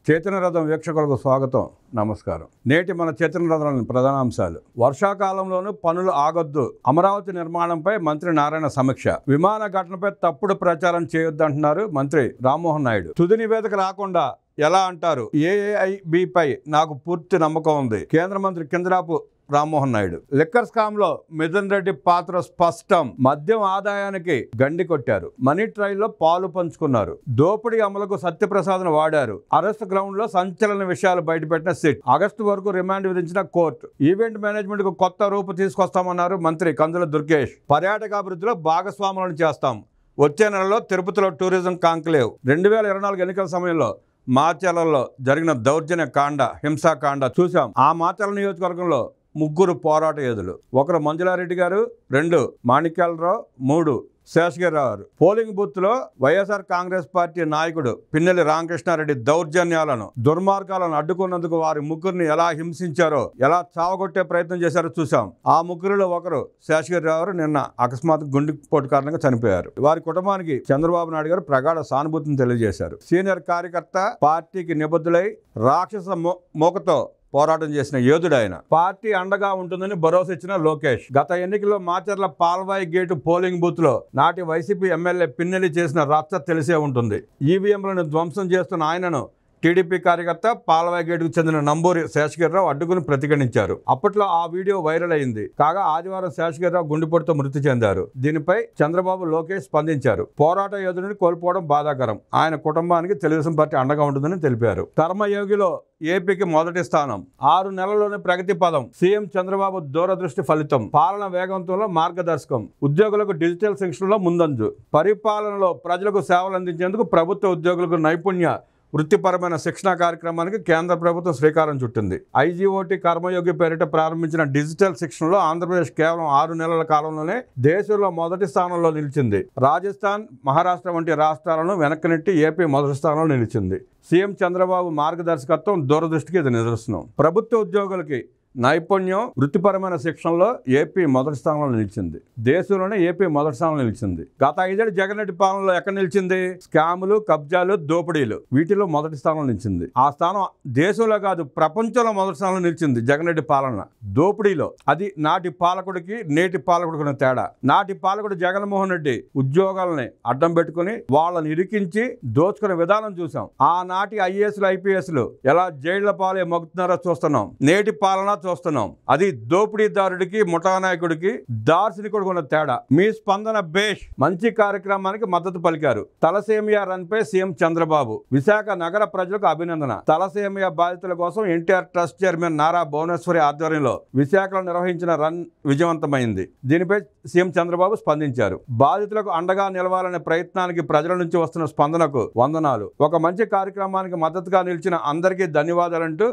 చైతన్య రథం వీక్షకులకు స్వాగతం, నమస్కారం. నేటి మన చైతన్య రథంలోని ప్రధానాంశాలు: వర్షాకాలంలోనూ పనులు ఆగొద్దు, అమరావతి నిర్మాణంపై మంత్రి నారాయణ సమీక్ష, విమాన ఘటనపై తప్పుడు ప్రచారం చేయొద్దంటున్నారు మంత్రి రామ్మోహన్ నాయుడు. తుది నివేదిక రాకుండా ఎలా అంటారు? ఏఐబిపై నాకు పూర్తి నమ్మకం ఉంది, కేంద్ర మంత్రి కింజరాపు రామ్మోహన్ నాయుడు. లిక్కర్ స్కామ్ లో మిథున్ రెడ్డి పాత్ర స్పష్టం, మద్యం ఆదాయానికి గండి కొట్టారు, మనీ ట్రయల్లో పాలు పంచుకున్నారు, దోపిడీ అమలుకు సత్యప్రసాద్ను వాడారు, అరెస్ట్ గ్రౌండ్ లో సంచలన విషయాలు బయటపెట్టిన సిట్, ఆగస్టు వరకు రిమాండ్ విధించిన కోర్టు, ఈవెంట్ మేనేజ్మెంట్ కు కొత్త రూపు తీసుకొస్తామన్నారు మంత్రి కందుల దుర్గేష్, పర్యాటకాభివృద్ధిలో భాగస్వాములను చేస్తాం, వచ్చే నెలలో తిరుపతిలో టూరిజం కాంక్లేవ్, 2024 ఎన్నికల సమయంలో మాచర్లలో జరిగిన దౌర్జన్య కాండ, హింసాకాండ చూసాం. ఆ మాచర్ల నియోజకవర్గంలో ముగ్గురు పోరాట యోధులు, ఒకరు మంజులారెడ్డి గారు, 2 మాణిక్యాలరావు, 3 శేషగిరిరావు. పోలింగ్ బూత్ లో వైఎస్ఆర్ కాంగ్రెస్ పార్టీ నాయకుడు పిన్నెల్లి రామకృష్ణారెడ్డి దౌర్జన్యాలను, దుర్మార్గాలను అడ్డుకున్నందుకు వారి ముగ్గురిని ఎలా హింసించారో, ఎలా చావగొట్టే ప్రయత్నం చేశారో చూసాం. ఆ ముగ్గురిలో ఒకరు శేషగిరిరావు నిన్న అకస్మాత్ గుండెపోటు కారణంగా చనిపోయారు. వారి కుటుంబానికి చంద్రబాబు నాయుడు గారు ప్రగాఢ సానుభూతిని తెలియజేశారు. సీనియర్ కార్యకర్త, పార్టీకి నిబద్ధులై రాక్షస మోకతో పోరాటం చేసిన యోధుడు ఆయన. పార్టీ అండగా ఉంటుందని భరోసా ఇచ్చిన లోకేష్. గత ఎన్నికల్లో Macherla Palvai gate polling booth లో నాటి వైసీపీ ఎమ్మెల్యే పిన్నెల్లి చేసిన రచ్చ తెలిసే ఉంటుంది. ఈవీఎంలను ధ్వంసం చేస్తున్న ఆయనను టీడీపీ కార్యకర్త, పాల్వాయి గేటుకు చెందిన నంబూరి శేషగిరిరావు అడ్డుకుని ప్రతిఘటించారు. అప్పట్లో ఆ వీడియో వైరల్ అయింది. కాగా ఆదివారం శేషగిరిరావు గుండెపోటుతో మృతి చెందారు. దీనిపై చంద్రబాబు, లోకేష్ స్పందించారు. పోరాట యోధుడిని కోల్పోవడం బాధాకరం, ఆయన కుటుంబానికి తెలుగుదేశం పార్టీ అండగా ఉంటుందని తెలిపారు. కర్మయోగిలో ఏపీకి మొదటి స్థానం, 6 నెలల్లోనే ప్రగతి పదం, సీఎం చంద్రబాబు దూరదృష్టి ఫలితం, పాలన వేగవంతంలో మార్గదర్శకం, ఉద్యోగులకు డిజిటల్ శిక్షణలో ముందంజు, పరిపాలనలో ప్రజలకు సేవలు అందించేందుకు ప్రభుత్వ ఉద్యోగులకు నైపుణ్య వృత్తిపరమైన శిక్షణ కార్యక్రమానికి కేంద్ర ప్రభుత్వం శ్రీకారం చుట్టింది. ఐజీఓటీ కర్మయోగి పేరిట ప్రారంభించిన డిజిటల్ శిక్షణలో ఆంధ్రప్రదేశ్ కేవలం 6 నెలల కాలంలోనే దేశంలో మొదటి స్థానంలో నిలిచింది. రాజస్థాన్, మహారాష్ట్ర వంటి రాష్ట్రాలను వెనక్కి నెట్టి ఏపీ మొదటి స్థానంలో నిలిచింది. సీఎం చంద్రబాబు మార్గదర్శకత్వం, దూరదృష్టికి ఇది నిదర్శనం. ప్రభుత్వ ఉద్యోగులకి నైపుణ్యం, వృత్తిపరమైన శిక్షణలో ఏపీ మొదటి స్థానంలో నిలిచింది. దేశంలోనే ఏపీ మొదటి స్థానంలో నిలిచింది. గత 5 ఏళ్ల జగన్ రెడ్డి పాలనలో ఎక్కడ నిలిచింది? స్కాములు, కబ్జాలు, దోపిడీలు, వీటిలో మొదటి స్థానంలో నిలిచింది. ఆ స్థానం దేశంలో కాదు, ప్రపంచంలో మొదటి స్థానంలో నిలిచింది జగన్ రెడ్డి పాలన. దోపిడీలో అది నాటి పాలకుడికి నేటి పాలకుడికి తేడా. నాటి పాలకుడు జగన్మోహన్ రెడ్డి ఉద్యోగాలని అడ్డం పెట్టుకుని వాళ్ళని ఇరికించి దోచుకునే విధానం చూసాం. ఆనాటి ఐఏఎస్లు, ఐపీఎస్లు ఎలా జైళ్ల పాలే మగ్గుతున్నారో చూస్తున్నాం. నేటి పాలన చూస్తున్నాం. అది దోపిడీదారుడికి, ముఠానాయకుడికి, దార్శనికుడికి ఉన్న తేడా. మీ స్పందన బేష్, మంచి కార్యక్రమానికి మద్దతు పలికారు. తలసేమియా రన్ పై సీఎం చంద్రబాబు. విశాఖ నగర ప్రజలకు అభినందన. తలసేమియా బాధితుల కోసం ఎన్టీఆర్ ట్రస్ట్ చైర్మన్ నారా భువనేశ్వరి ఆధ్వర్యంలో విశాఖలో నిర్వహించిన రన్ విజయవంతమైంది. దీనిపై సీఎం చంద్రబాబు స్పందించారు. బాధితులకు అండగా నిలవాలనే ప్రయత్నానికి ప్రజల నుంచి వస్తున్న స్పందనకు వందనాలు. ఒక మంచి కార్యక్రమానికి మద్దతుగా నిలిచిన అందరికీ ధన్యవాదాలంటూ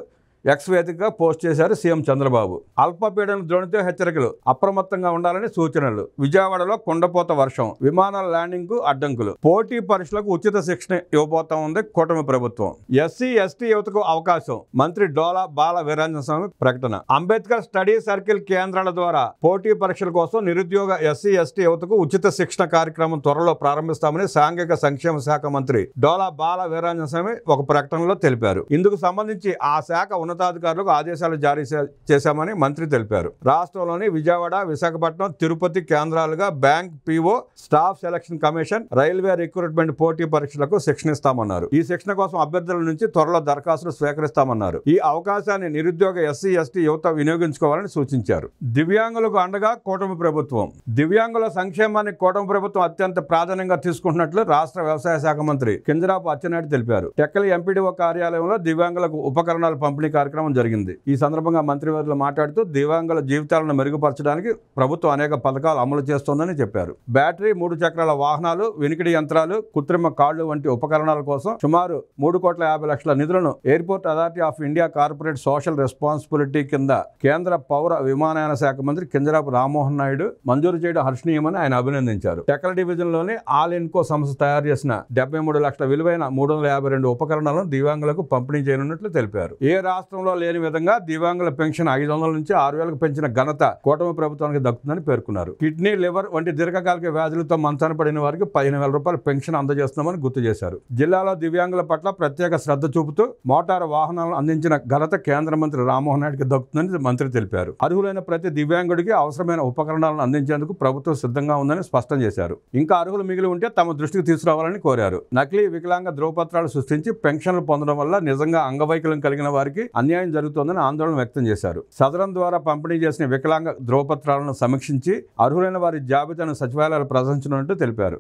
ఎక్స్ వేదికగా పోస్ట్ చేశారు సీఎం చంద్రబాబు. అల్పపీడన ద్రోణితో హెచ్చరికలు, అప్రమత్తంగా ఉండాలని సూచనలు. విజయవాడలో కుండపోత వర్షం, విమానాల ల్యాండింగ్ కు అడ్డంకులు, పోటీ పరీక్షలకు ఉచిత శిక్షణ ఇవ్వబోతా ఉంది కూటమి ప్రభుత్వం. ఎస్సీ, ఎస్టీ యువతకు అవకాశం, మంత్రి డోలా బాల వీరాంజన స్వామి ప్రకటన. అంబేద్కర్ స్టడీ సర్కిల్ కేంద్రాల ద్వారా పోటీ పరీక్షల కోసం నిరుద్యోగ ఎస్సీ, ఎస్టీ యువతకు ఉచిత శిక్షణ కార్యక్రమం త్వరలో ప్రారంభిస్తామని సాంఘిక సంక్షేమ శాఖ మంత్రి డోలా బాల వీరాంజన స్వామి ఒక ప్రకటనలో తెలిపారు. ఇందుకు సంబంధించి ఆ శాఖ ఉన్నతాధికారులకు ఆదేశాలు జారీ చేశామని మంత్రి తెలిపారు. రాష్ట్రంలోని విజయవాడ, విశాఖపట్నం, తిరుపతి కేంద్రాలుగా bank, PO, staff selection commission, railway recruitment పోటీ పరీక్షలకు శిక్షణ ఇస్తామన్నారు. ఈ శిక్షణ కోసం అభ్యర్థుల నుంచి త్వరలో దరఖాస్తులు స్వీకరిస్తామన్నారు. ఈ అవకాశాన్ని నిరుద్యోగ ఎస్సీ, ఎస్టీ యువత వినియోగించుకోవాలని సూచించారు. దివ్యాంగులకు అండగా కూటమి ప్రభుత్వం. దివ్యాంగుల సంక్షేమాన్ని కూటమి ప్రభుత్వం అత్యంత ప్రాధాన్యంగా తీసుకుంటున్నట్లు రాష్ట్ర వ్యవసాయ శాఖ మంత్రి కింజరాపు అచ్చెన్నాయుడు తెలిపారు. టెక్కలి ఎంపీడీఓ కార్యాలయంలో దివ్యాంగులకు ఉపకరణాలు పంపిణీ కార్యక్రమం జరిగింది. ఈ సందర్భంగా మంత్రివర్యులు మాట్లాడుతూ దివ్యాంగుల జీవితాలను మెరుగుపరచడానికి ప్రభుత్వం అనేక పథకాలు అమలు చేస్తోందని చెప్పారు. బ్యాటరీ, 3 చక్రాల వాహనాలు, వినికిడి యంత్రాలు, కృత్రిమ కాళ్లు వంటి ఉపకరణాల కోసం సుమారు 3,50,00,000 నిధులను airport authority of India corporate social responsibility కింద కేంద్ర పౌర విమానయాన శాఖ మంత్రి కింజరాపు రామ్మోహన్ నాయుడు మంజూరు చేయడం హర్షణీయమని ఆయన అభినందించారు. టెక్కల డివిజన్ లోని ఆల్ ఇన్కో సంస్థ తయారు చేసిన 73 లక్షల విలువైన 352 ఉపకరణాలను దివ్యాంగులకు పంపిణీ చేయనున్నట్లు తెలిపారు. ఏ రాష్ట్ర రాష్ట్రంలో లేని విధంగా దివ్యాంగుల పెన్షన్ 500 నుంచి 6,000కు పెంచిన ఘనత కూటమి ప్రభుత్వానికి దక్కుతుందని పేర్కొన్నారు. కిడ్నీ, లివర్ వంటి దీర్ఘకాలిక వ్యాధులతో మంచాన పడిన వారికి 15,000 రూపాయల పెన్షన్ అందజేస్తున్నామని గుర్తు చేశారు. జిల్లాలో దివ్యాంగుల పట్ల ప్రత్యేక శ్రద్ధ చూపుతూ మోటారు వాహనాలను అందించిన ఘనత కేంద్ర మంత్రి రామ్మోహన్ నాయుడుకి దక్కుతుందని మంత్రి తెలిపారు. అర్హులైన ప్రతి దివ్యాంగుడికి అవసరమైన ఉపకరణాలను అందించేందుకు ప్రభుత్వం సిద్ధంగా ఉందని స్పష్టం చేశారు. ఇంకా అర్హులు మిగిలి ఉంటే తమ దృష్టికి తీసుకురావాలని కోరారు. నకిలీ, వికలాంగ ధ్రువపత్రాలు సృష్టించి పెన్షన్లు పొందడం వల్ల నిజంగా అంగవైకల్యం కలిగిన వారికి అన్యాయం జరుగుతోందని ఆందోళన వ్యక్తం చేశారు. సదరం ద్వారా పంపిణీ చేసిన వికలాంగ ధ్రువపత్రాలను సమీక్షించి అర్హులైన వారి జాబితాను సచివాలయాలు ప్రదర్శించనున్నట్టు తెలిపారు.